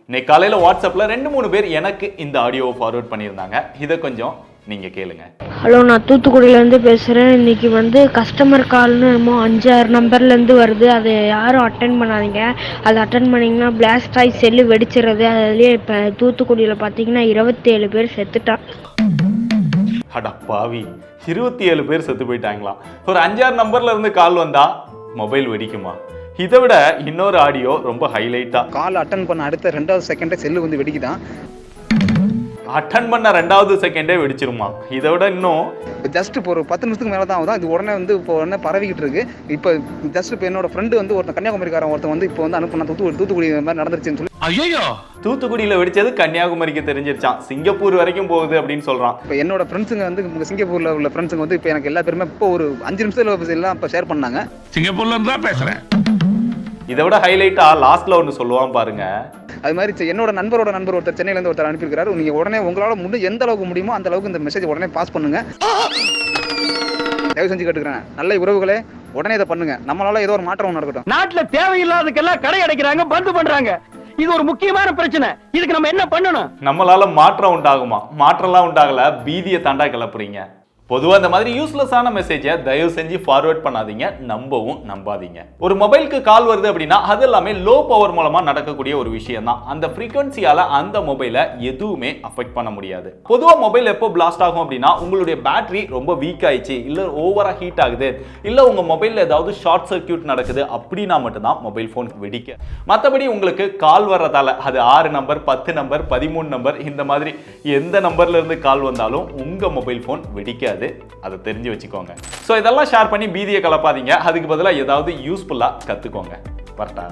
இன்னைக்கு காலையில் வாட்ஸ்அப்பில் 2-3 பேர் எனக்கு இந்த ஆடியோவை ஃபார்வர்ட் பண்ணியிருந்தாங்க. இதை கொஞ்சம் நீங்கள் கேளுங்க. ஹலோ, நான் தூத்துக்குடியிலேருந்து பேசுகிறேன். இன்றைக்கி கஸ்டமர் கால்னு என்னமோ 5-6 நம்பர்லேருந்து வருது. அதை யாரும் அட்டன் பண்ணாதீங்க. அதை அட்டன் பண்ணிங்கன்னா பிளாஸ்ட் ஆகி செல்லு வெடிச்சிடுறது. அதுலேயே இப்போ தூத்துக்குடியில் பார்த்தீங்கன்னா 27 பேர் செத்துட்டான். அடா பாவி, 27 பேர் செத்து போயிட்டாங்களாம். ஒரு 5-6 நம்பர்ல இருந்து கால் வந்தா மொபைல் வெடிக்குமா? இதை விட இன்னொரு ஆடியோ ரொம்ப ஹைலைட்டா. கால் அட்டன் பண்ண அடுத்த 2வது செகண்டே செல்லு வெடிக்குதான். அட்டன் பண்ண 2வது செகண்டே வெடிச்சிருமா? இதை விட இன்னும் ஜஸ்ட் இப்போ ஒரு 10 நிமிஷத்துக்கு மேலே தான் ஆகுதான். இது உடனே இப்போ உடனே பரவிக்கிட்டு இருக்கு. இப்போ ஜஸ்ட் இப்போ என்னோட ஃப்ரெண்டு ஒருத்தன் கன்னியாகுமரிக்காரன் ஒருத்தன் இப்போ அனுப்புனா தூத்துக்குடி மாதிரி நடந்துருச்சுன்னு சொல்லி. ஐயோ, தூத்துக்குடியில் வெடிச்சது கன்னியாகுமரிக்கு தெரிஞ்சிருச்சான். சிங்கப்பூர் வரைக்கும் போகுது அப்படின்னு சொல்றான். இப்போ என்னோட ஃப்ரெண்ட்ஸுங்க சிங்கப்பூர்ல உள்ள ஃப்ரெண்ட்ஸுங்க இப்போ எனக்கு எல்லா பேருமே இப்போ ஒரு 5 நிமிஷத்துல எல்லாம் இப்போ ஷேர் பண்ணாங்க. சிங்கப்பூர்ல இருந்து தான் பேசுறேன். இதை விட ஹைலைட்டா லாஸ்ட்ல ஒன்று சொல்லுவான் பாருங்க. அது மாதிரி என்னோட நண்பர் ஒருத்தர் சென்னையிலேருந்து ஒருத்தர் அனுப்பியிருக்காரு. நீங்க உடனே உங்களால எந்த அளவுக்கு முடியுமோ அந்த அளவுக்கு இந்த மெசேஜ் உடனே பாஸ் பண்ணுங்க. தயவு செஞ்சு கேட்டுக்கிறேன், நல்ல உறவுகளே, உடனே இதை பண்ணுங்க. நம்மளால ஏதோ ஒரு மாற்றம் நடக்கட்டும். நாட்டுல தேவையில்லாததுக்கெல்லாம் கடை அடைக்கிறாங்க, பந்து பண்றாங்க. இது ஒரு முக்கியமான பிரச்சனை. இதுக்கு நம்ம என்ன பண்ணணும்? நம்மளால மாற்றம் உண்டாகுமா? மாற்றம்லாம் உண்டாகல, பீதியை தாண்டா கிளப்புறீங்க. பொதுவாக இந்த மாதிரி யூஸ்லெஸ்ஸான மெசேஜை தயவு செஞ்சு ஃபார்வர்ட் பண்ணாதீங்க, நம்பவும் நம்பாதீங்க. ஒரு மொபைலுக்கு கால் வருது அப்படின்னா அது எல்லாமே லோ பவர் மூலமா நடக்கக்கூடிய ஒரு விஷயம் தான். அந்த ஃப்ரீக்வன்சியால அந்த மொபைலை எதுவுமே அஃபெக்ட் பண்ண முடியாது. பொதுவாக மொபைல் எப்போ பிளாஸ்ட் ஆகும் அப்படின்னா உங்களுடைய பேட்டரி ரொம்ப வீக் ஆயிடுச்சு, இல்லை ஓவரா ஹீட் ஆகுது, இல்லை உங்க மொபைலில் ஏதாவது ஷார்ட் சர்க்கியூட் நடக்குது அப்படின்னா மட்டும்தான் மொபைல் ஃபோன் வெடிக்க. மற்றபடி உங்களுக்கு கால் வர்றதால அது 6 நம்பர், 10 நம்பர், 13 நம்பர், இந்த மாதிரி எந்த நம்பர்ல இருந்து கால் வந்தாலும் உங்க மொபைல் ஃபோன் வெடிக்காது. அதை தெரிஞ்சு வச்சுக்கோங்க. ஸோ இதெல்லாம் ஷேர் பண்ணி பீதியை கலப்பாதீங்க. அதுக்கு பதிலாக ஏதாவது யூஸ்ஃபுல்லாக கற்றுக்கோங்க. வரட்டா?